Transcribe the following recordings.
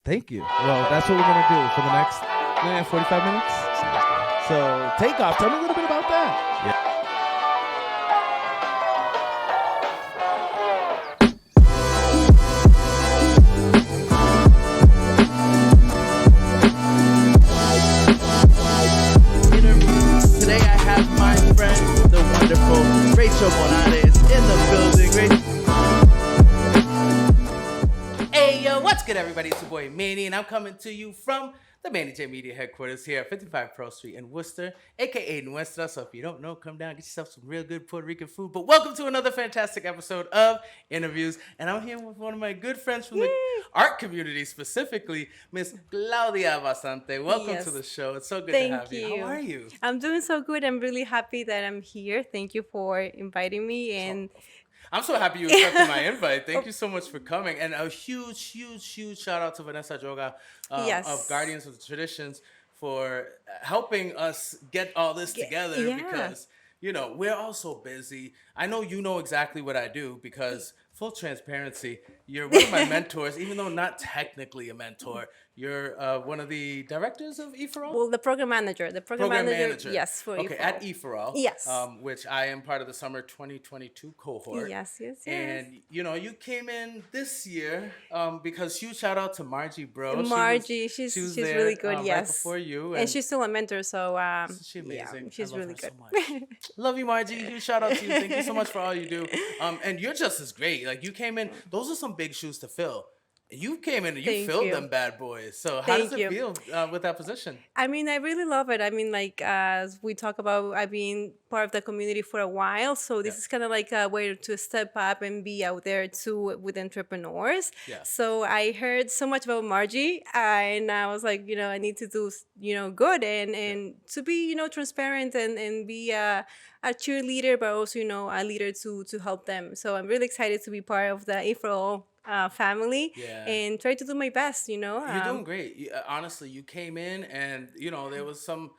Thank you. Well, that's what we're going to do for the next 45 minutes. So, Takeoff, tell me a little bit about that. Yeah. Today I have my friend, the wonderful Rachel Monano is in the building. Hey, yo, what's good, everybody? It's your boy, Manny, and I'm coming to you from the MjM Media headquarters here at 55 Pearl Street in Worcester, a.k.a. Nuestra. So if you don't know, come down, get yourself some real good Puerto Rican food. But welcome to another fantastic episode of Innerviews. And I'm here with one of my good friends from the art community, specifically, Miss Claudia Bastante. Welcome to the show. It's so good to have you. How are you? I'm doing so good. I'm really happy that I'm here. Thank you for inviting me. And I'm so happy you accepted my invite. Thank you so much for coming. And a huge shout out to Vanessa Joga of Guardians of the Traditions for helping us get all this together because, you know, we're all so busy. I know you know exactly what I do because, full transparency, you're one of my mentors, even though not technically a mentor. You're one of the directors of E4All? Well, the program manager. The program manager. Yes, for okay, E4All. at E4All. Yes. Which I am part of the summer 2022 cohort. Yes. And, you know, you came in this year because huge shout out to Margie, bro. Margie, she's there, really good, yes. Right before you. And she's still a mentor, so she's amazing. Yeah, she's really good. So much. Love you, Margie. Huge shout out to you. Thank you so much for all you do. And you're just as great. Like, you came in, those are some big shoes to fill. You came in and you filled them bad boys. So how does it feel with that position? I mean, I really love it. I mean, like, as we talk about, I've been part of the community for a while. So this is kind of like a way to step up and be out there too with entrepreneurs. Yeah. So I heard so much about Margie and I was like, you know, I need to do, you know, good and to be, you know, transparent and be a cheerleader, but also, you know, a leader to help them. So I'm really excited to be part of the E4All family and try to do my best, you know. You're doing great. Honestly, you came in and, you know, there was some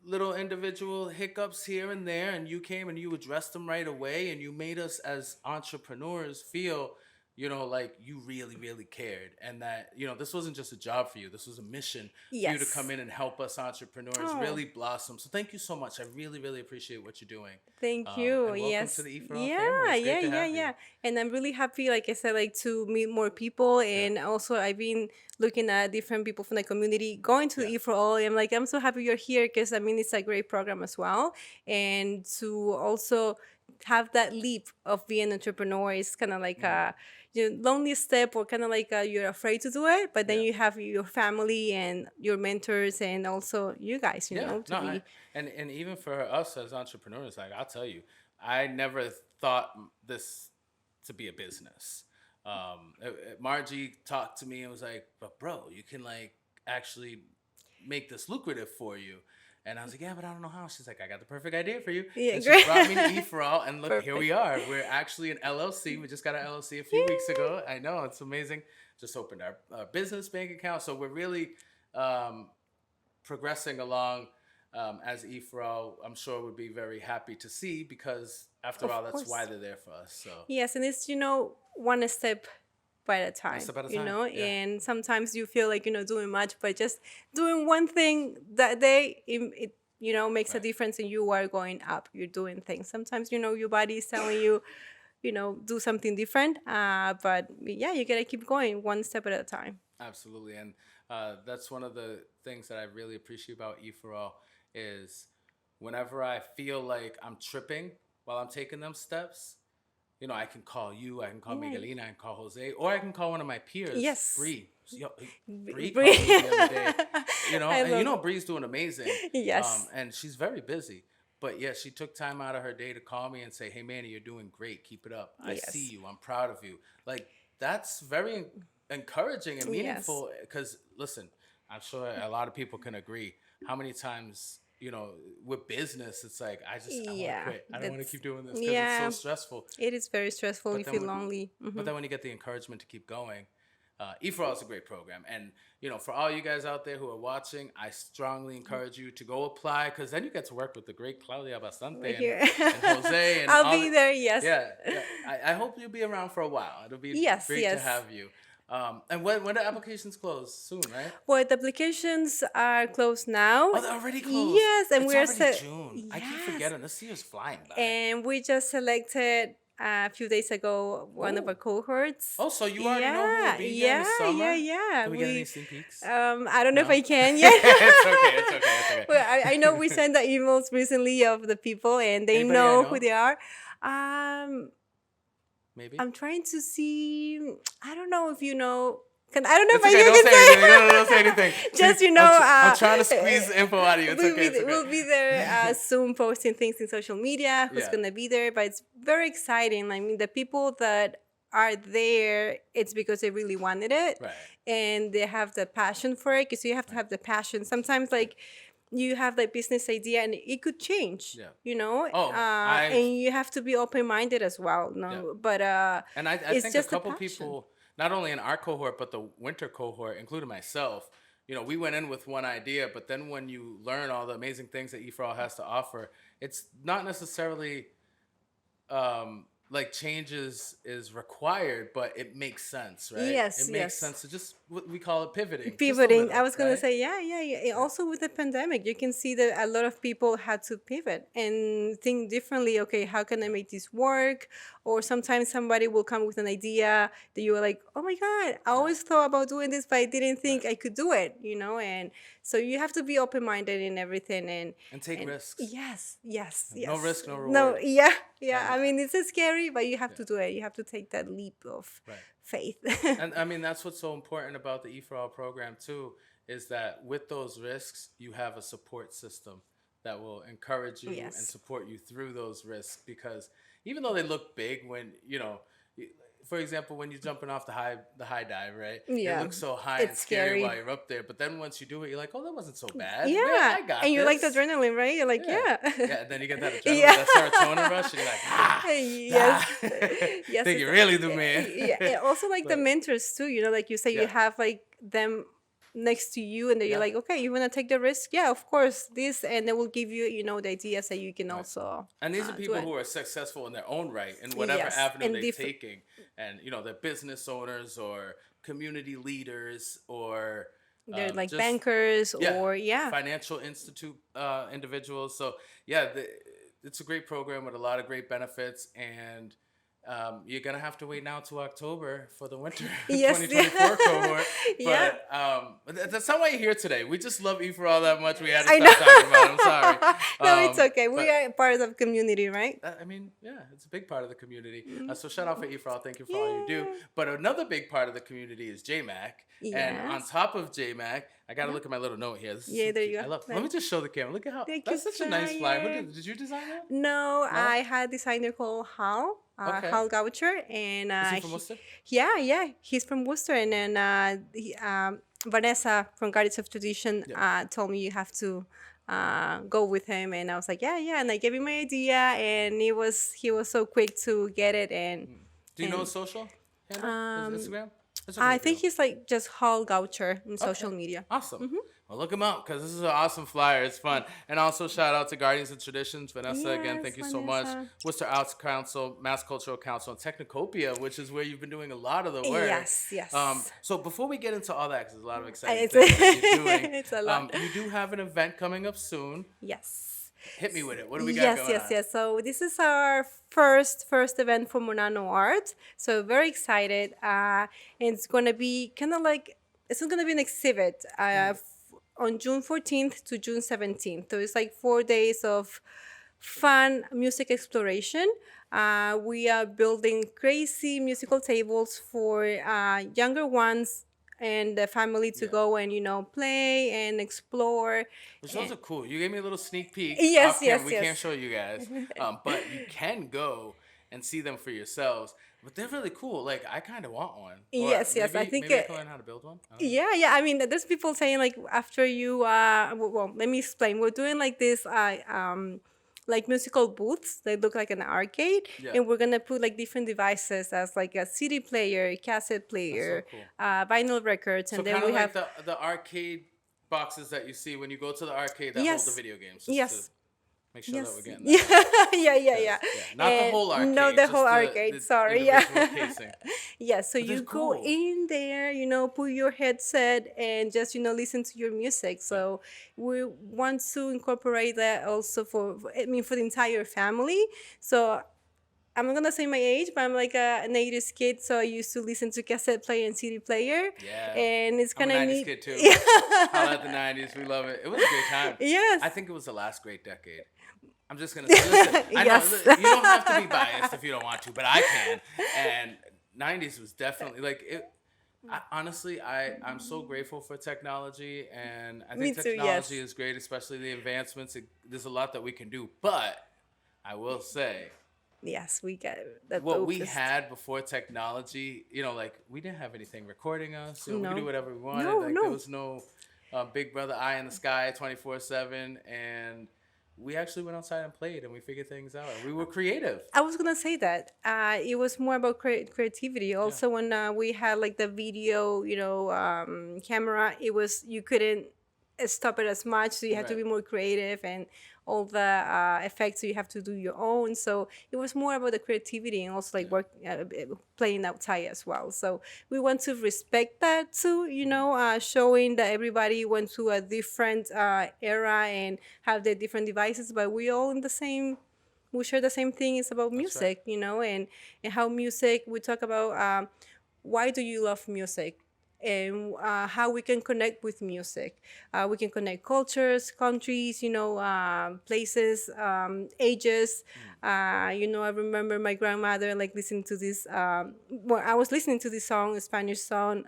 little individual hiccups here and there, and you came and you addressed them right away, and you made us as entrepreneurs feel, you know, like you really cared, and that, you know, this wasn't just a job for you. This was a mission for you to come in and help us entrepreneurs really blossom. So thank you so much. I really appreciate what you're doing. Thank you. And welcome to the E4All family. Yeah. And I'm really happy, like I said, like to meet more people. And also I've been looking at different people from the community going to the E4All. I'm like, I'm so happy you're here because, I mean, it's a great program as well. And to also have that leap of being an entrepreneur is kind of like a lonely step, or kind of like you're afraid to do it, but then you have your family and your mentors and also you guys, you know. And even for us as entrepreneurs, like, I'll tell you, I never thought this to be a business. Margie talked to me and was like, but bro, you can like actually make this lucrative for you. And I was like, yeah, but I don't know how. She's like, I got the perfect idea for you. Yeah, and she brought me to E4All, and look, here we are. We're actually an LLC. We just got an LLC a few weeks ago. I know, it's amazing. Just opened our business bank account. So we're really progressing along as E4All. I'm sure would be very happy to see, because after all, that's why they're there for us. So yes, and it's, you know, one step by a time, you know, and sometimes you feel like, you know, doing much, but just doing one thing that day, it you know, makes a difference, and you are going up. You're doing things. Sometimes, you know, your body is telling you, you know, do something different, but yeah, you gotta keep going one step at a time. Absolutely. And that's one of the things that I really appreciate about E4All is whenever I feel like I'm tripping while I'm taking them steps, you know, I can call you, I can call Miguelina, I can call Jose, or I can call one of my peers, Bree. Bree called me the other day, you know, and you know Bree's doing amazing. Yes. And she's very busy. But yeah, she took time out of her day to call me and say, hey, Manny, you're doing great. Keep it up. I see you. I'm proud of you. Like, that's very encouraging and meaningful, because, listen, I'm sure a lot of people can agree. How many times, you know, with business, it's like, I want to quit. I don't want to keep doing this because it's so stressful. It is very stressful. You feel lonely. But then when you get the encouragement to keep going, E4All is a great program. And, you know, for all you guys out there who are watching, I strongly encourage you to go apply, because then you get to work with the great Claudia Bastante and Jose. And I'll be there, yes. Yeah. I hope you'll be around for a while. It'll be great to have you. And when the applications close? Soon, right? Well, the applications are closed now. Oh, they're already closed. Yes, and It's we're already June. I keep yes, forgetting. This year's flying by. and we just selected a few days ago one of our Oh. cohorts. Oh, so you already know who will be here in the summer? Yeah. Can we get any sneak peeks? I don't know if No? I can yet. It's okay. It's okay. It's okay. Well, I know we sent the emails recently of the people, and they Anybody I know who know? they are. Um, Maybe. I'm trying to see. I don't know if you know. I don't know It's if okay. I Don't can say anything. say. No, don't say anything. Just I'm trying to squeeze the info out of you. It's we'll okay. be It's okay. we'll be there soon, posting things in social media. Who's Yeah. gonna be there? But it's very exciting. I mean, the people that are there, it's because they really wanted it, Right. and they have the passion for it. Because you have to have the passion. Sometimes, like, you have like business idea and it could change. Yeah. You know. Oh, and you have to be open minded as well. No, Yeah. but And I it's think a just the couple passion. people, not only in our cohort, but the winter cohort, including myself, we went in with one idea, but then when you learn all the amazing things that E4All has to offer, it's not necessarily like changes is required, but it makes sense, right? Yes, It makes yes. sense to just what we call it pivoting. Just a Pivoting. little, I was gonna right? say, yeah. And also with the pandemic, you can see that a lot of people had to pivot and think differently. Okay, how can I make this work? Or sometimes somebody will come with an idea that you were like, oh my God, I always thought about doing this, but I didn't think I could do it, And so you have to be open minded in everything And take risks. yes. No risk, no No, reward. yeah. I mean, it's scary, but you have to do it. You have to take that leap of Right. faith. And I mean, that's what's so important about the E4All program too, is that with those risks, you have a support system that will encourage you and Yes. support you through those risks. Because even though they look big, when for example, when you're jumping off the high dive, right? Yeah. It looks so high and It's scary scary. while you're up there, but then once you do it, you're like, oh, that wasn't so bad. Yeah, I got and you like the this. adrenaline, right? You're like, yeah. Yeah, and then you get that adrenaline, Yeah. that serotonin rush, and you're like, Yes. Yes. think you're really the man. Yeah. And also, like the But- mentors too. Like you say, you Yeah. have like them next to you, and then you're Yeah. like, okay, you want to take the risk? Yeah, of course. This, and they will give you, the ideas that you can also. And these are do people it. who are successful in their own right in whatever Yes, avenue and they're taking. And, they're business owners or community leaders or They're like just- bankers or financial institute individuals. So, yeah, it's a great program with a lot of great benefits. And you're going to have to wait now to October for the winter Yes. 2024 cohort. Yeah. But that's not why you're here today. We just love E4All that much. We had to I stop know. talking about it. I'm sorry. No, it's okay. We but- are part of community, right? I mean, yeah, it's a big part of the community. So shout out for E4All. Thank you for all you do. But another big part of the community is JMAC. And on Yes. top of JMAC, I got to look at my little note here. This is Yeah, so there cute. you go. Let me just show the camera. Look at how, Thank that's you, such a nice flyer. Flyer. Did you design that? No, I had a designer called Hal, Okay. Hal Goucher, and Is he from Worcester? yeah, he's from Worcester, and then Vanessa from Guardians of Tradition told me you have to go with him, and I was like, yeah, and I gave him my idea, and he was so quick to get it, and Do you know his social handle? His Instagram? It's okay I if you think don't. he's like just Hal Goucher in social Okay. media. Awesome. Well, look him up because this is an awesome flyer. It's fun. And also shout out to Guardians of Traditions. Vanessa, again, Yes, thank you so much. Vanessa. Worcester Arts Council, Mass Cultural Council, and Technocopia, which is where you've been doing a lot of the work. Yes. So before we get into all that, because there's a lot of exciting It's things that you're doing, it's a lot. you do have an event coming up soon. Yes. Hit me with it. What do we got going on? Yes. So this is our first event for Monano Art. So very excited. And it's gonna be kind of like it's gonna be an exhibit on June 14th to June 17th. So it's like 4 days of fun music exploration. We are building crazy musical tables for younger ones and the family to go and play and explore. Which those are cool. You gave me a little sneak peek. Yes, off camera. yes, We yes. can't show you guys, but you can go and see them for yourselves. But they're really cool. Like I kind of want one. Or Yes. I maybe- think maybe I can learn how to build one. I don't know. Yeah. I mean, there's people saying like after you well, let me explain. We're doing like this like musical booths. They look like an arcade, Yeah. and we're gonna put like different devices as like a CD player, cassette player, cool. vinyl records, So and kind then of we like have the arcade boxes that you see when you go to the arcade that Yes. hold the video games. just Yes. Make sure that we're getting Yeah, that. yeah. Not the And whole arcade, no, the just whole arcade. the Sorry, yeah. individual casing. Yeah, so But they're you go cool. in there, put your headset and just, listen to your music. Yeah. So we want to incorporate that also for the entire family. So I'm not gonna say my age, but I'm like an 80s kid, so I used to listen to cassette player and CD player. Yeah. And it's I'm kind a of 90s neat. kid too. Yeah. Holla at the 90s. We love it. It was a great time. Yes. I think it was the last great decade. I'm just going to say, listen, I know Yes. you don't have to be biased if you don't want to, but I can. And 90s was definitely like it. Honestly, I'm so grateful for technology, and I Me think too, technology yes. is great, especially the advancements. There's a lot that we can do, but I will say Yes, we get the what we dopest. had before technology, like we didn't have anything recording us. We could do No. whatever we wanted. No, Like there no. was no Big Brother eye in the sky 24/7, and we actually went outside and played, and we figured things out. And we were creative. I was gonna say that it was more about creativity. Also, when we had like the video, camera, you couldn't stop it as much, so you had to be Right. more creative and all the effects. So you have to do your own. So it was more about the creativity and also like playing outside as well. So we want to respect that too. Showing that everybody went to a different era and have their different devices, but we all in the same we share the same thing. It's about That's right. music, and how music, we talk about why do you love music, and how we can connect with music. We can connect cultures, countries, places, ages. I remember my grandmother like listening to this. Well, I was listening to this song, a Spanish song,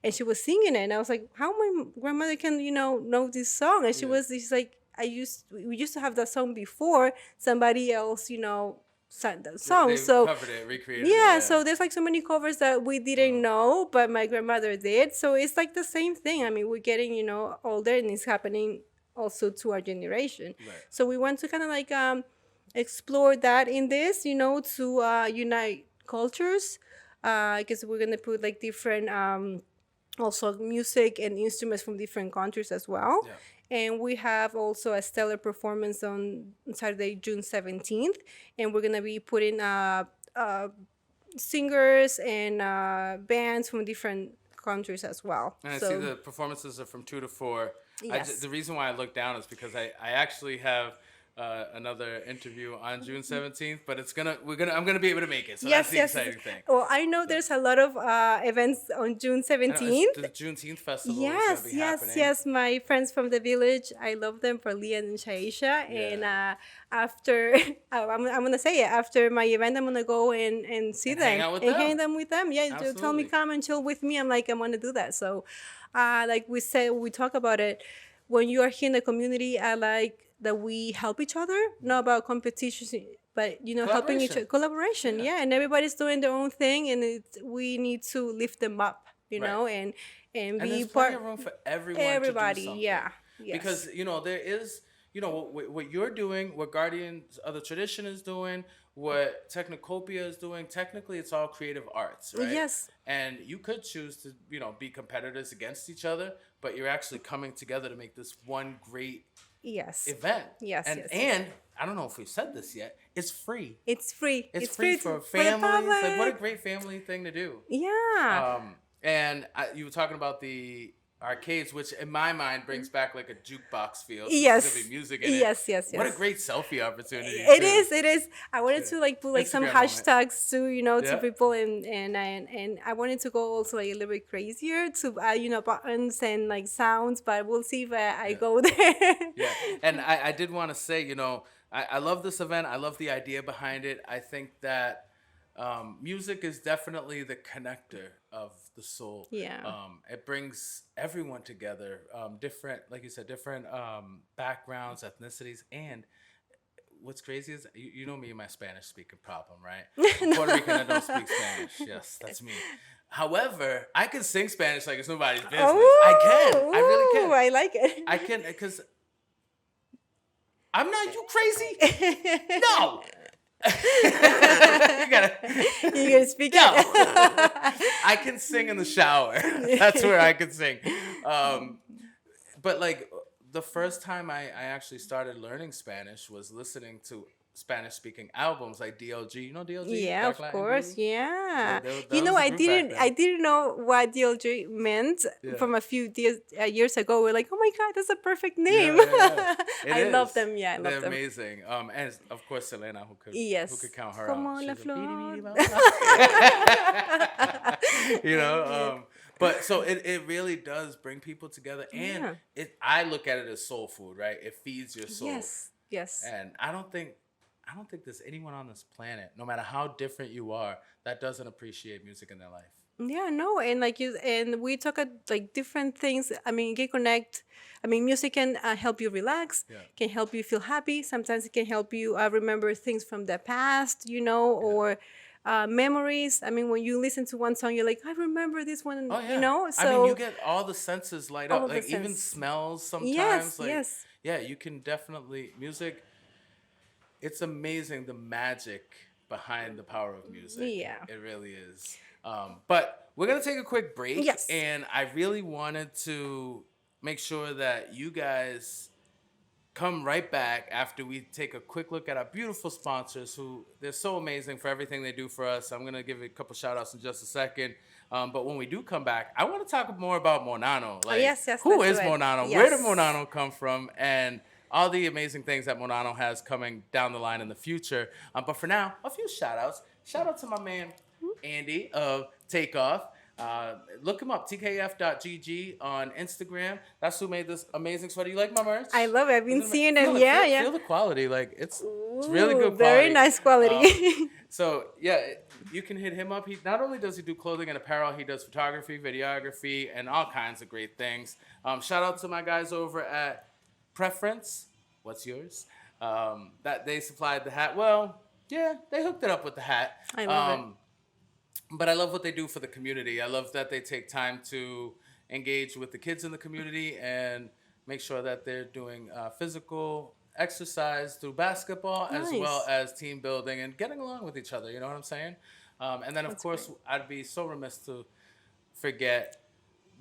and she was singing it, and I was like, "How my grandmother can know this song?" And she's like, we used to have that song before somebody else, sang that song. They So covered it, recreated it. yeah, Yeah. so there's like so many covers that we didn't know, but my grandmother did. So it's like the same thing. I mean, we're getting, older, and it's happening also to our generation. Right. So we want to kind of like explore that in this, to unite cultures. Because we're gonna put like different also music and instruments from different countries as well. Yeah. And we have also a stellar performance on Saturday, June 17th. And we're going to be putting singers and bands from different countries as well. And I see the performances are from 2 to 4. Yes. The reason why I look down is because I actually have another interview on June 17th, but I'm gonna be able to make it. So that's the exciting thing. Well, I know there's a lot of events on June 17th. The Juneteenth festival Yes, is gonna be happening. yes. My friends from the village, I love them, for Leah and Shaisha. And after, I'm gonna say it, after my event, I'm gonna go and see them hang out with and them. hang them with them. Yeah, they tell me Absolutely. come and chill with me. I'm like, I want to do that. So, like we said, we talk about it. When you are here in the community, I like that we help each other, not about competitions, but helping each other, collaboration. Yeah, and everybody's doing their own thing, and we need to lift them up, and And be there's part plenty of room for everyone everybody. to do something. Yeah, yes. Because there is what you're doing, what Guardians of the Tradition is doing, what Technocopia is doing. Technically, it's all creative arts, right? Yes. And you could choose to be competitors against each other, but you're actually coming together to make this one great event. Yes. And I don't know if we've said this yet. It's free. It's free. It's free for families. Like, what a great family thing to do. Yeah. And you were talking about the arcades, which in my mind brings back like a jukebox feel. So Yes. There's gonna be music in it. Yes. What a great selfie opportunity. It is. I wanted to like put like some Instagram moment. hashtags to to Yeah. people, and I wanted to go also like a little bit crazier to buttons and like sounds, but we'll see if I go there. Yeah, and I did want to say, I love this event. I love the idea behind it. I think that music is definitely the connector of the soul. Yeah. It brings everyone together, different, like you said, different backgrounds, ethnicities, and what's crazy is, you know me and my Spanish speaking problem, right? I'm Puerto Rican, I don't speak Spanish. Yes, that's me. However, I can sing Spanish like it's nobody's business. I can. I really can. I like it. I can, because I'm not, you crazy? No. you gotta speak no. it. I can sing in the shower. That's where I can sing. But like the first time I actually started learning Spanish was listening to Spanish speaking albums like DLG. You know DLG, Yeah, Dark of Latin course. Groove. Yeah. That was a group back I then. didn't know what DLJ meant Yeah. from a few years ago. We're like, oh my God, that's a perfect name. Yeah, yeah, yeah. It I love is. them. Yeah, I love They're them. amazing. And of course Selena, who could Yes. count her Como out. la She's a beady flor. beady baba. You know, Yeah. but so it really does bring people together, and Yeah. I look at it as soul food, right? It feeds your soul. Yes. Yes. And I don't think there's anyone on this planet, no matter how different you are, that doesn't appreciate music in their life. Yeah, no, and like you, and we talk at like different things. I mean, can connect. I mean, music can help you relax, Yeah. can help you feel happy. Sometimes it can help you remember things from the past, Yeah. or memories. I mean, when you listen to one song, you're like, I remember this one, Oh yeah. I mean, you So get all the senses light up, all the like even sense. smells Yes, sometimes. Like, yes, yeah, you can definitely music. It's amazing the magic behind the power of music. yeah, It really is. But we're gonna take a quick break, yes. and I really wanted to make sure that you guys come right back after we take a quick look at our beautiful sponsors who they're so amazing for everything they do for us. I'm going to give a couple shout outs in just a second. But when we do come back, I want to talk more about Monano. Oh, Like, yes, yes, who let's do is it. Monano? Where did Yes. Monano come from? And all the amazing things that Monano has coming down the line in the future. But for now, a few shout outs. Shout out to my man, Andy of Takeoff. Look him up, tkf.gg on Instagram. That's who made this amazing sweater. You like my merch? I love it. I've been Isn't seeing feel it. Yeah, feel, yeah. feel the quality. Like it's really good quality. Very nice quality. So yeah, you can hit him up. He not only does he do clothing and apparel, he does photography, videography, and all kinds of great things. Shout out to my guys over at Preference. What's yours? That they supplied the hat. Well, yeah, they hooked it up with the hat. I love it. But I love what they do for the community. I love that they take time to engage with the kids in the community and make sure that they're doing physical exercise through basketball as well Nice. as team building and getting along with each other. You know what I'm saying? And then, of That's course, great. I'd be so remiss to forget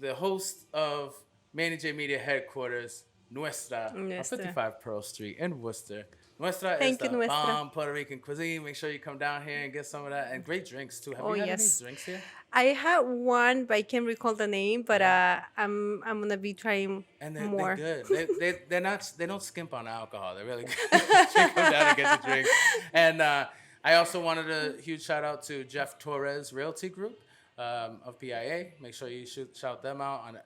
the host of Manny Media headquarters, Nuestra, on Nuestra. 55 Pearl Street in Worcester. Nuestra is Thank you, the Nuestra. bomb Puerto Rican cuisine. Make sure you come down here and get some of that. And great drinks, too. Have Oh, you had yes. any drinks here? I had one, but I can't recall the name. But I'm gonna be trying And more. they're good. They don't skimp on alcohol. They're really good. Check them down and get the drink. And I also wanted a huge shout out to Jeff Torres Realty Group of PIA. Make sure you shout them out.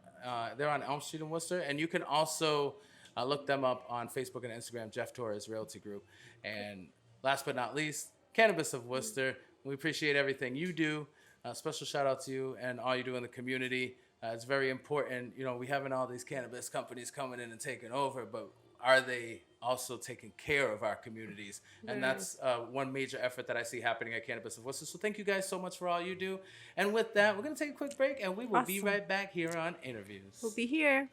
They're on Elm Street in Worcester, and you can also look them up on Facebook and Instagram. Jeff Torres Realty Group. And last but not least, Cannabis of Worcester. We appreciate everything you do. Special shout out to you and all you do in the community. It's very important. You know, we having all these cannabis companies coming in and taking over, but are they also taking care of our communities? And that's one major effort that I see happening at Cannabis of Worcester. So thank you guys so much for all you do. And with that, we're going to take a quick break, and we will be Awesome. right back here on Innerviews. We'll be here.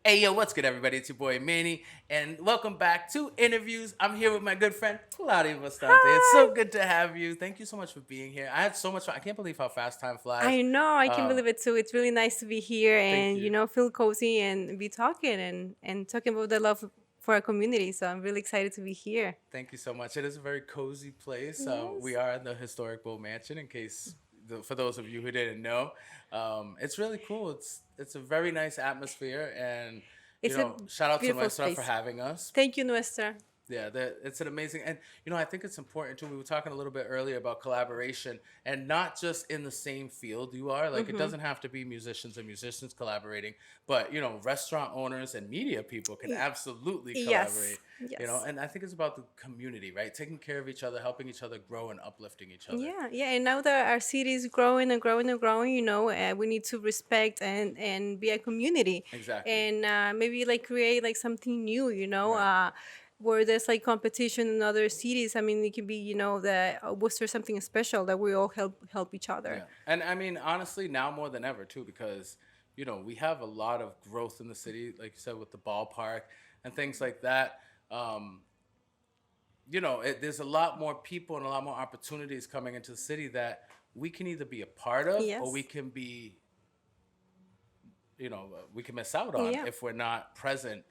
Hey, yo, what's good, everybody? It's your boy, Manny, and welcome back to Innerviews. I'm here with my good friend, Claudia Bastante. It's so good to have you. Thank you so much for being here. I had so much fun. I can't believe how fast time flies. I know. I can believe it too. It's really nice to be here and you. feel cozy and be talking and talking about the love for our community. So I'm really excited to be here. Thank you so much. It is a very cozy place. Yes. We are in the historic Bull Mansion, in case for those of you who didn't know. It's really cool. It's a very nice atmosphere, and It's a shout out to beautiful Nuestra for space. having us. Thank you, Nuestra. Yeah, it's an amazing, and I think it's important too. We were talking a little bit earlier about collaboration, and not just in the same field you are. Like, it doesn't have to be musicians and musicians collaborating, but restaurant owners and media people can absolutely collaborate. Yes. And I think it's about the community, right? Taking care of each other, helping each other grow, and uplifting each other. Yeah. And now that our city is growing and growing and growing, we need to respect and be a community. Exactly. And maybe like create like something new, Right. where there's like competition in other cities. I mean, it can be, that Worcester something special that we all help each other. Yeah. And I mean, honestly, now more than ever too, because we have a lot of growth in the city, like you said, with the ballpark and things like that. There's a lot more people and a lot more opportunities coming into the city that we can either be a part of Yes. or we can be, we can miss out on Yeah. if we're not present,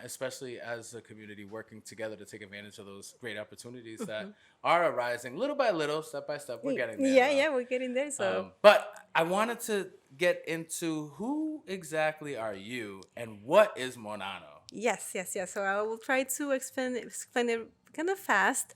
especially as a community working together to take advantage of those great opportunities that are arising little by little, step by step. We're getting there, Yeah, though. yeah, we're getting there. So But I wanted to get into who exactly are you and what is Monano? yes, yes, yes. So I will try to explain it kind of fast.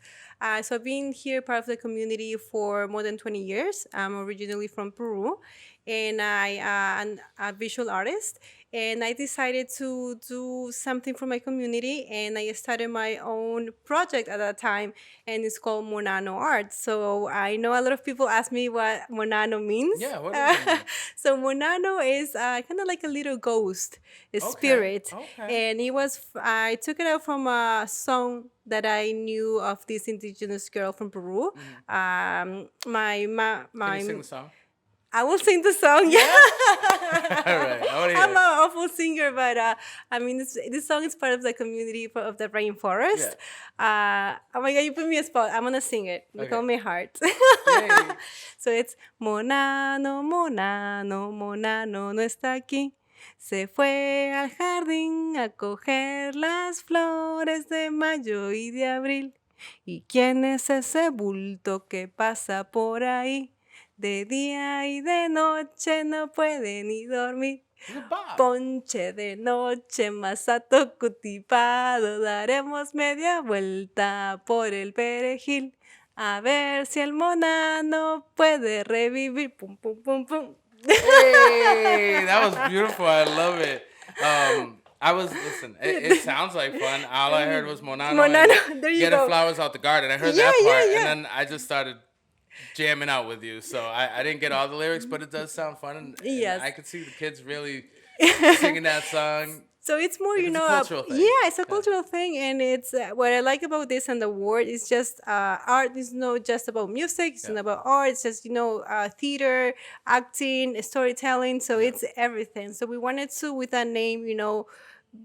So I've been here part of the community for more than 20 years. I'm originally from Peru, and I'm a visual artist. And I decided to do something for my community, and I started my own project at that time, and it's called Monano Art. So I know a lot of people ask me what Monano means. Yeah, what does it mean? So Monano is kind of like a little ghost, a Okay, spirit, okay. and I took it out from a song that I knew of this indigenous girl from Peru. Hmm. Can you My sing the song? I will sing the song. Yeah, Yeah. All right, I want to I'm hear an awful singer, but I mean, this song is part of the community of the it. Yeah. rainforest. Oh my God, you put me a spot. I'm gonna sing it. Look Okay. on my heart. Yay. So it's Monano, Monano, Monano no está aquí. Se fue al jardín a coger las flores de mayo y de abril. ¿Y quién es ese bulto que pasa por ahí? De día y de noche no puede ni dormir. It's a bop. Ponche de noche, masato cultivado, daremos media vuelta por el perejil. A ver si el monano puede revivir. Pum, pum, pum, pum. Hey, that was beautiful. I love it. Listen, it sounds like fun. All I heard was Monano Monano, and there you getting go. flowers out the garden. I heard Yeah, that yeah, part, yeah. and then I just started jamming out with you. So I didn't get all the lyrics, but it does sound fun, and Yes. I could see the kids really singing that song. So it's more, Like you it's a know, cultural thing. yeah, it's a Yeah. cultural thing, and it's what I like about this and the word is just art is not just about music, it's Yeah. not about art, it's just theater, acting, storytelling, so Yeah. it's everything. So we wanted to, with that name,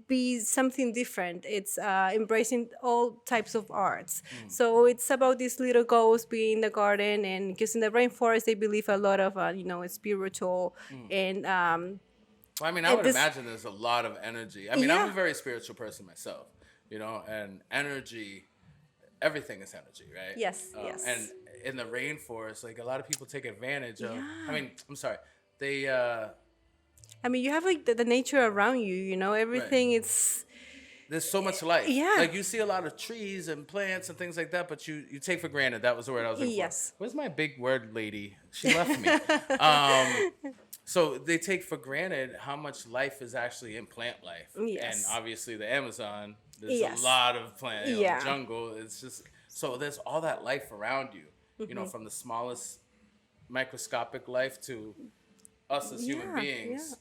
be something different. It's embracing all types of arts. So it's about this little ghost being in the garden, and because in the rainforest they believe a lot of spiritual and Well, I mean, I and would this- imagine there's a lot of energy. I mean, Yeah. I'm a very spiritual person myself, and energy, everything is energy, right? Yes, yes. And in the rainforest, like a lot of people take advantage of. Yeah. I mean, I'm sorry, they. I mean, you have like the nature around you, everything it's There's so much life. Yeah. Like you see a lot of trees and plants and things like that, but you take for granted. That was the word I was looking Yes. for. Where's my big word lady? She left me. So they take for granted how much life is actually in plant life. Yes. And obviously the Amazon, there's Yes. a lot of plant, Yeah. jungle. It's just, so there's all that life around you, from the smallest microscopic life to us as human Yeah, beings.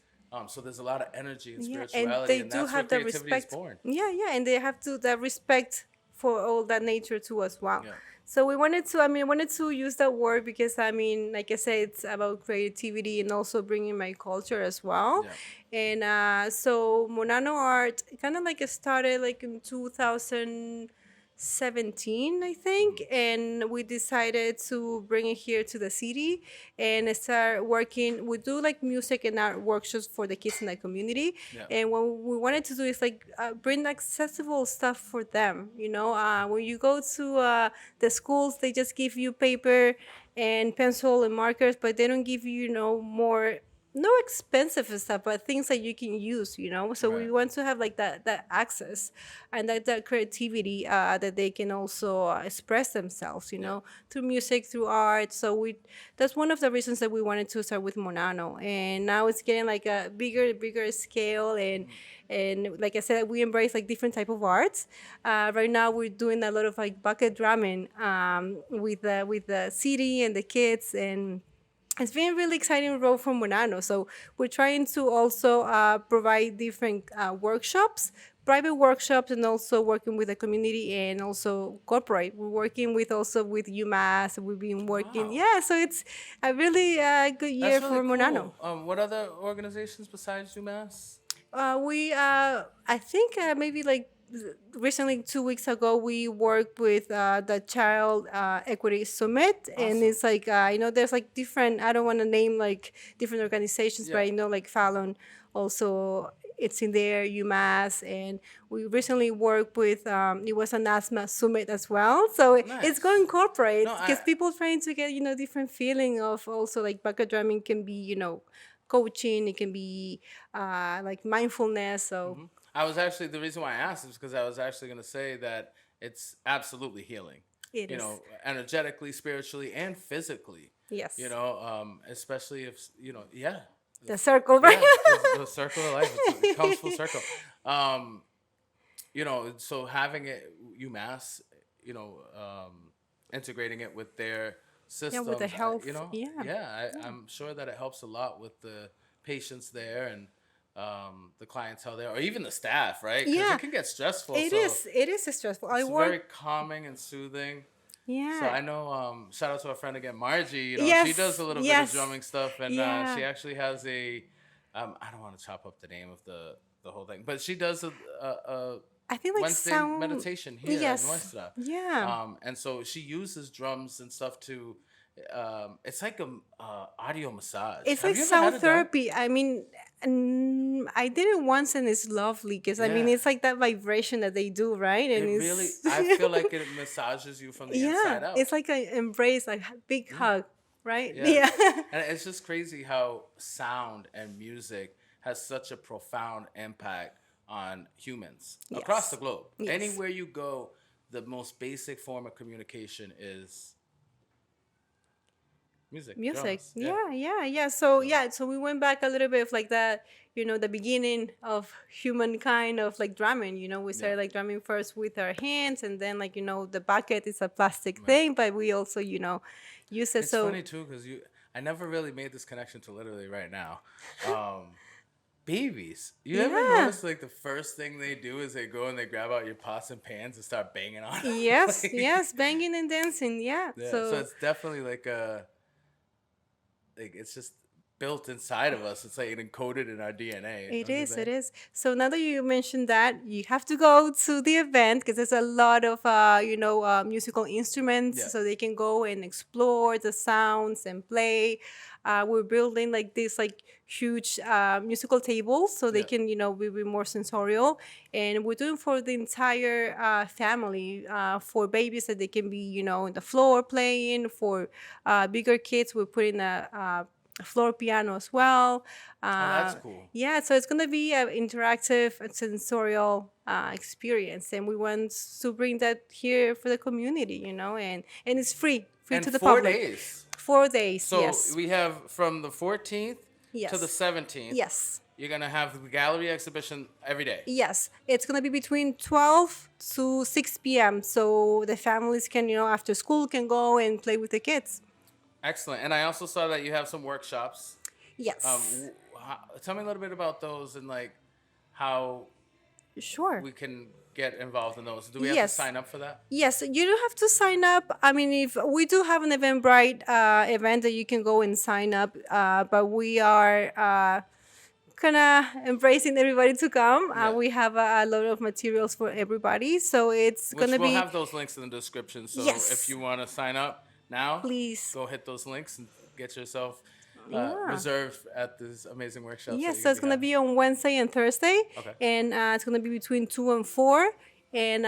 So there's a lot of energy and yeah, spirituality, and they and do that's have where the creativity respect. is born. Yeah, yeah, and they have that respect for all that nature too as well. Yeah. So we wanted to, I wanted to use that word because like I said, it's about creativity and also bringing my culture as well. Yeah. And so Monano art kind of like it started like in 2017, I think, and we decided to bring it here to the city and start working. We do like music and art workshops for the kids in the community, Yeah. and what we wanted to do is like bring accessible stuff for them. When you go to the schools, they just give you paper and pencil and markers, but they don't give you, more no expensive stuff, but things that you can use, So we Right. want to have like that access and that creativity that they can also express themselves, through music, through art. So that's one of the reasons that we wanted to start with Monano, and now it's getting like a bigger scale, and like I said, we embrace like different type of arts. Right now we're doing a lot of like bucket drumming with the city and the kids, and it's been a really exciting role for Monano. So we're trying to also provide different workshops, private workshops, and also working with the community and also corporate. We're working with UMass. We've been working, Wow. yeah. So it's a really good year That's for really Monano. cool. What other organizations besides UMass? I think maybe like recently 2 weeks ago we worked with the Child Equity Summit, and Awesome. it's like there's like different, I don't want to name like different organizations, but Yeah. like Fallon also it's in there, UMass, and we recently worked with, it was an asthma summit as well. So it's going Nice. corporate No, because people trying to get, different feeling of also like backup drumming can be, coaching, it can be like mindfulness. So I was actually, the reason why I asked is because I was actually going to say that it's absolutely healing, it is. energetically, spiritually, and physically, Yes. especially if, yeah, The circle, right? yeah, the circle of life, it comes full circle. Um, so having it, UMass, you know, integrating it with their Yeah, with the systems, health. Yeah. yeah, Yeah. I'm sure that it helps a lot with the patients there and the clientele there, or even the staff, right? Because Yeah. it can get stressful. It So is. It is stressful. I it's very work. calming and soothing. So Yeah. I know, shout out to our friend again, Margie. She does Yes. a little bit of Yes. drumming stuff, and Yeah. she actually has I don't want to chop up the name of the whole thing, but she does a I think like Wednesday sound. meditation here in Yes. Nuestra. Yeah. And so she uses drums and stuff to, it's like a audio massage. It's Have like you ever had sound it done? therapy. I mean, I did it once and it's lovely because I mean Yeah. it's like that vibration that they do, right? And It really, it's I feel like it massages you from the yeah, inside out. it's like an embrace, like big Yeah. hug, right? Yeah. Yeah. And it's just crazy how sound and music has such a profound impact on humans across the Yes. globe. Yes. Anywhere you go, the most basic form of communication is music, Music. drums. Yeah. Yeah, yeah, yeah. So So, yeah, so we went back a little bit of like that, the beginning of humankind of like drumming. We yeah. started like drumming first with our hands, and then like the bucket is a plastic Right. thing, but we also use it. It's So funny too because I never really made this connection to literally right now. Um, Babies, you ever yeah. notice like the first thing they do is they go and they grab out your pots and pans and start banging on 'em? Yes, Like, yes, banging and dancing. Yeah. yeah, so So it's definitely like it's just built inside of us. It's like encoded in our DNA, it don't you is, it think? is. So now that you mentioned that, you have to go to the event because there's a lot of, musical Yeah. instruments, so they can go and explore the sounds and play. We're building like this, like huge musical tables, so they Yeah. can, be more sensorial. And we're doing for the entire family, for babies that they can be, in the floor playing. For bigger kids, we're putting a floor piano as well. Oh, that's Uh, cool. yeah, so it's gonna be an interactive and sensorial experience, and we want to bring that here for the community, and it's free And to the 4 days. public. 4 days, So yes, we have from the 14th to the yes, 17th. yes, You're gonna have the gallery exhibition every day. yes. It's gonna be between 12 to 6 p.m. So the families can, after school, can go and play with the kids. Excellent. And I also saw that you have some workshops. Yes, Tell me a little bit about those and like how sure. we can get involved in those. Do we have to Yes. sign up for that? Yes, you do have to sign up. I mean, if we do have an Eventbrite event that you can go and sign up, but we are kind of embracing everybody to come. Yeah. We have a lot of materials for everybody, so it's Which gonna we'll be. have those links in the description. So Yes. if you want to sign up now, Please. go hit those links and get yourself Yeah. reserved at this amazing workshop. Yes, so it's gonna be on Wednesday and Thursday, Okay. and it's gonna be between 2 and 4. And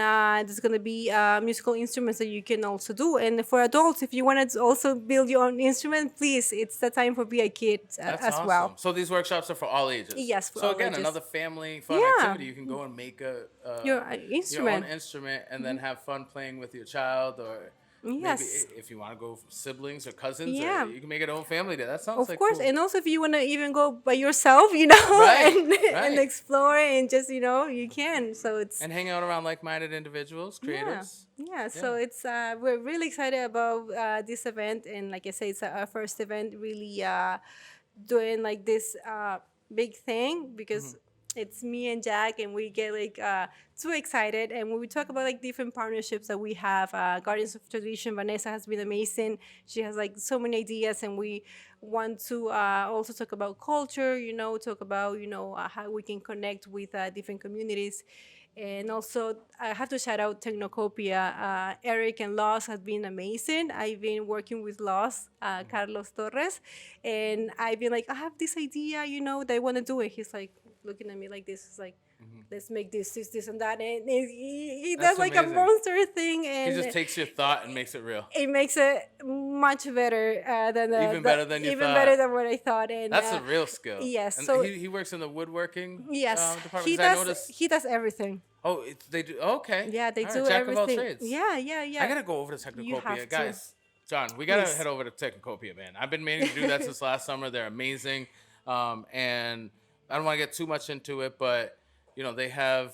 there's gonna be musical instruments that you can also do. And for adults, if you want to also build your own instrument, please, it's the time for Be a Kid That's as awesome. well. So these workshops are for all ages. Yes, for So all again, ages. another family fun Yeah. activity. You can go and make Your your own instrument. instrument and then have fun playing with your child, or maybe Yes. if you want to go siblings or cousins, Yeah. or you can make it a whole family day. That sounds Of like course, cool. and also if you want to even go by yourself, Right, and right. explore and just you can. So it's And hang out around like-minded individuals, creatives. yeah. So it's we're really excited about this event, and like I say, it's our first event really doing like this big thing because It's me and Jack, and we get like too excited. And when we talk about like different partnerships that we have, Guardians of Tradition, Vanessa has been amazing. She has like so many ideas, and we want to also talk about culture. Talk about how we can connect with different communities. And also, I have to shout out Technocopia. Eric and Loss have been amazing. I've been working with Loss, Carlos Torres, and I've been like, I have this idea, that I want to do it. He's like looking at me like this. He's like, let's make this, and that. And he does That's like a amazing. monster thing, He just and takes your thought and makes it real. it makes it much better than Even better than you even thought. better than what I thought. And That's a real skill. yes, And so he works in the woodworking yes, department. he 'Cause I does. noticed. He does everything. Oh, they do. Okay. Yeah, they All do right, jack of all everything. trades. Yeah, yeah, yeah. I gotta go over to You have Technocopia, to. guys. John, we gotta Please. head over to Technocopia, man. I've been meaning to do that since last summer. They're amazing, and I don't want to get too much into it, but they have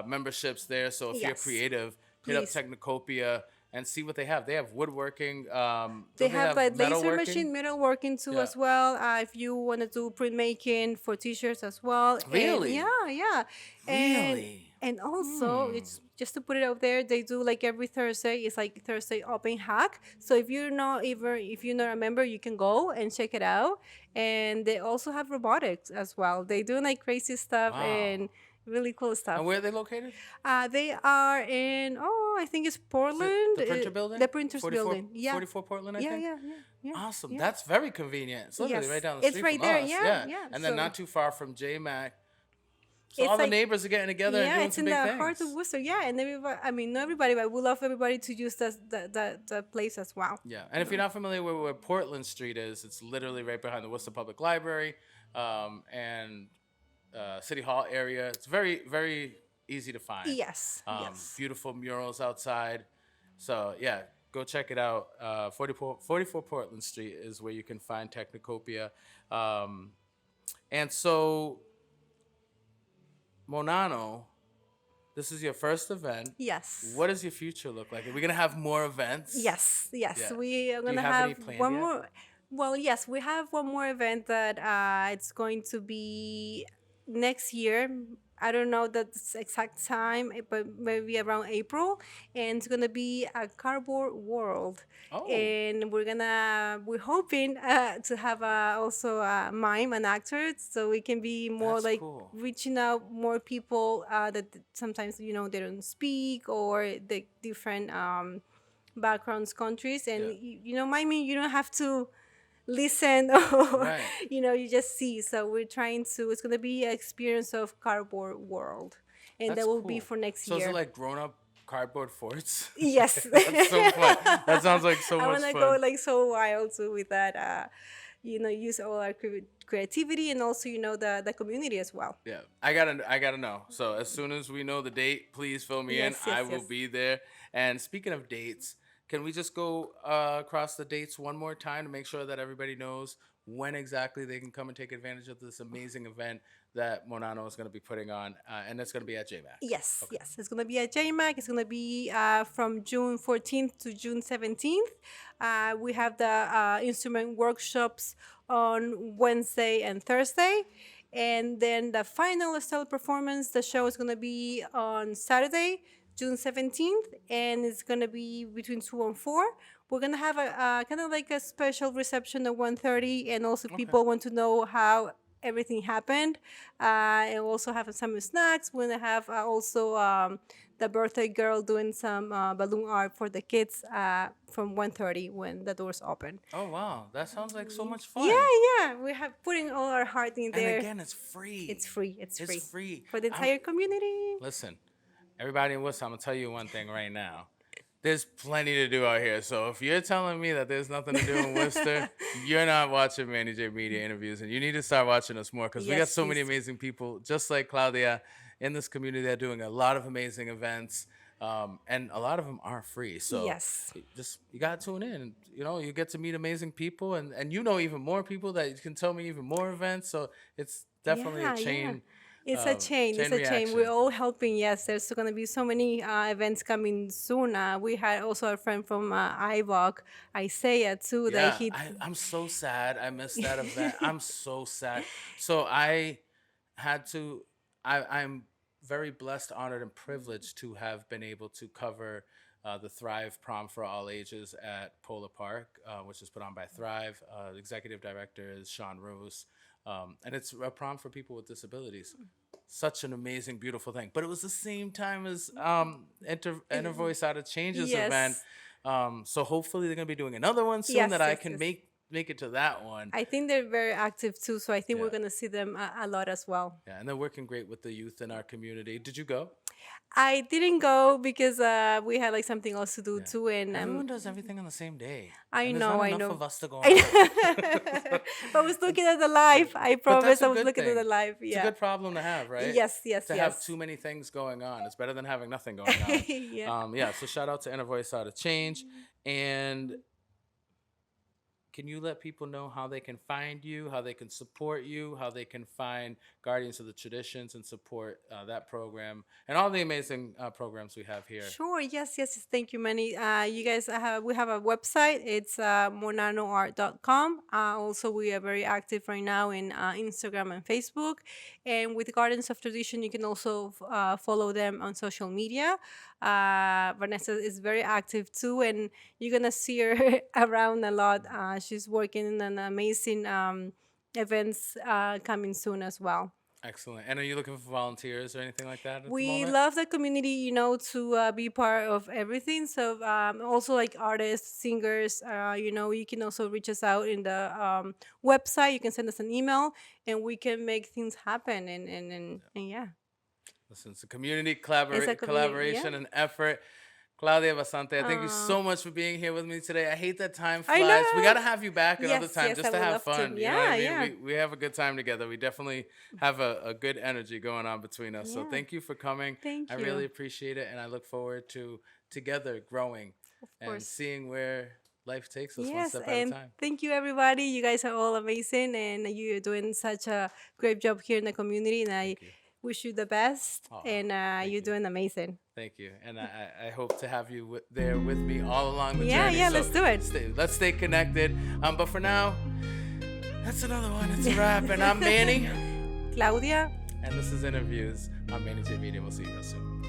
memberships there. So if you're Yes. creative, hit up Please. Technocopia and see what they have. They have woodworking. They Don't have like laser metalworking? machine metalworking too Yeah. as well. If you want to do printmaking for t-shirts as well. Really? And yeah, yeah. And, Really? and also, it's just to put it out there, they do like every Thursday. It's like Thursday open hack. So if you're not a member, you can go and check it out. And they also have robotics as well. They do like crazy stuff Wow. and really cool stuff. And where are they located? They are in I think it's Portland. The printer building? The printers 44 building. Yeah. 44 Portland, I Yeah, think? yeah, yeah. Awesome. Yeah. That's very convenient. It's literally Yes. right down the It's street right from there. us. Yeah, yeah. And then So- not too far from JMac. So It's all the like- neighbors are getting together and Yeah, doing it's some in big the things. heart of Worcester. Yeah, and everybody. I mean, not everybody, but we love everybody to use the place as well. Yeah. And if you're not familiar with where Portland Street is, it's literally right behind the Worcester Public Library and City Hall area. It's very, very easy to find. Yes. Yes. Beautiful murals outside. So, yeah, go check it out. 44 Portland Street is where you can find Technocopia. And so, Monano, this is your first event. Yes. What does your future look like? Are we going to have more events? Yes, yes. Yeah. We are Do you gonna have any have planned one yet? more. Well, yes, we have one more event that it's going to be next year. I don't know the exact time, but maybe around April, and it's gonna be a cardboard world. Oh. And we're hoping to have also a mime, an actor, so we can be more That's like cool. reaching out more people that sometimes they don't speak, or the different backgrounds, countries, and miming, you don't have to listen or Right. you just see. So we're trying to. It's gonna be an experience of cardboard world, and That's that will be cool. for next So year. is it like grown-up cardboard forts? Yes. That's so fun. That sounds like so I much want to fun. go like so wild too with that. Use all our creativity, and also the community as well. Yeah, I gotta know. So as soon as we know the date, please fill me Yes, in. yes, I will yes. be there. And speaking of dates, can we just go across the dates one more time to make sure that everybody knows when exactly they can come and take advantage of this amazing event that Monano is going to be putting on, and it's going to be at JMac. Yes, yes. It's going to be at JMac. It's going to be from June 14th to June 17th. We have the instrument workshops on Wednesday and Thursday. And then the final style performance, the show is going to be on Saturday, June 17th, and it's going to be between 2 and 4. We're going to have a kind of like a special reception at 1:30, and also people want to know how everything happened. And we'll also have some snacks. We're going to have also the birthday girl doing some balloon art for the kids from 1:30 when the doors open. Oh wow, that sounds like so much fun. Yeah, yeah. We have putting all our heart in there. And again, it's free. It's free. It's free. It's free For the entire community. Listen, everybody in Worcester, I'm gonna tell you one thing right now. There's plenty to do out here. So if you're telling me that there's nothing to do in Worcester, you're not watching Manny J Media Interviews, and you need to start watching us more, because we got Yes, so many please. amazing people, just like Claudia, in this community. They're doing a lot of amazing events, and a lot of them are free. So Yes. you gotta tune in. You get to meet amazing people, and even more people that you can tell me even more events. So it's definitely Yeah, a yeah. chain. It's a chain. It's a chain. reaction. We're all helping. Yes, there's going to be so many events coming soon. We had also a friend from IVOC, Isaiah, too. Yeah, That he. I'm so sad. I missed that event. I'm so sad. So I had to I'm very blessed, honored, and privileged to have been able to cover the Thrive Prom for all ages at Polar Park, which is put on by Thrive. The executive director is Sean Roos, and it's a prom for people with disabilities. Such an amazing, beautiful thing. But it was the same time as Inner Voice Out of Changes event. Yes. So hopefully they're gonna be doing another one soon Yes, that I yes, can yes. make it to that one. I think they're very active too, so I think Yeah. we're gonna see them a lot as well. Yeah, and they're working great with the youth in our community. Did you go? I didn't go because we had like something else to do Yeah. too, and Everyone does everything on the same day. I And there's know, not I enough know. of us to go I out. know. But I was looking at the live. I But that's promise a I was good looking at thing. the live. It's a Yeah. good problem to have, right? Yes, yes, To have yes. too many things going on. It's better than having nothing going on. Yeah. Yeah, so shout out to Inner Voice Out of Change. And can you let people know how they can find you, how they can support you, how they can find Guardians of the Traditions and support that program and all the amazing programs we have here? Sure. Yes. Yes. Yes. Thank you, Manny. You guys have we have a website. It's monanoart.com. Also, we are very active right now in Instagram and Facebook. And with Gardens of Tradition, you can also follow them on social media. Vanessa is very active too, and you're gonna see her around a lot. She's working in an amazing events coming soon as well. Excellent. And are you looking for volunteers or anything like that at the We moment? love the community, to be part of everything. So also like artists, singers, you can also reach us out in the website. You can send us an email, and we can make things happen. And yeah, Listen, it's a community it's a community. Yeah. collaboration and effort. Claudia Bastante, thank you Uh, so much for being here with me today. I hate that time I flies. We got to know. have you back another Yes, time yes, I just to would have love to. fun. You know what Yeah, I mean? yeah, We have a good time together. We definitely have a good energy going on between us. So yeah. thank you for coming. Thank I really you. appreciate it. And I look forward to together growing Of and course. seeing where life takes us one Yes, step at a and time. thank you, everybody. You guys are all amazing, and you're doing such a great job here in the community. And I Thank you. wish you the best, Aw, and thank you're you. doing amazing. Thank you. And I hope to have you there with me all along the Yeah, journey. yeah, So let's do it. let's stay connected. But for now, that's another one. It's a wrap. And I'm Manny. Claudia. And this is Innerviews on MjM Media. We'll see you real soon.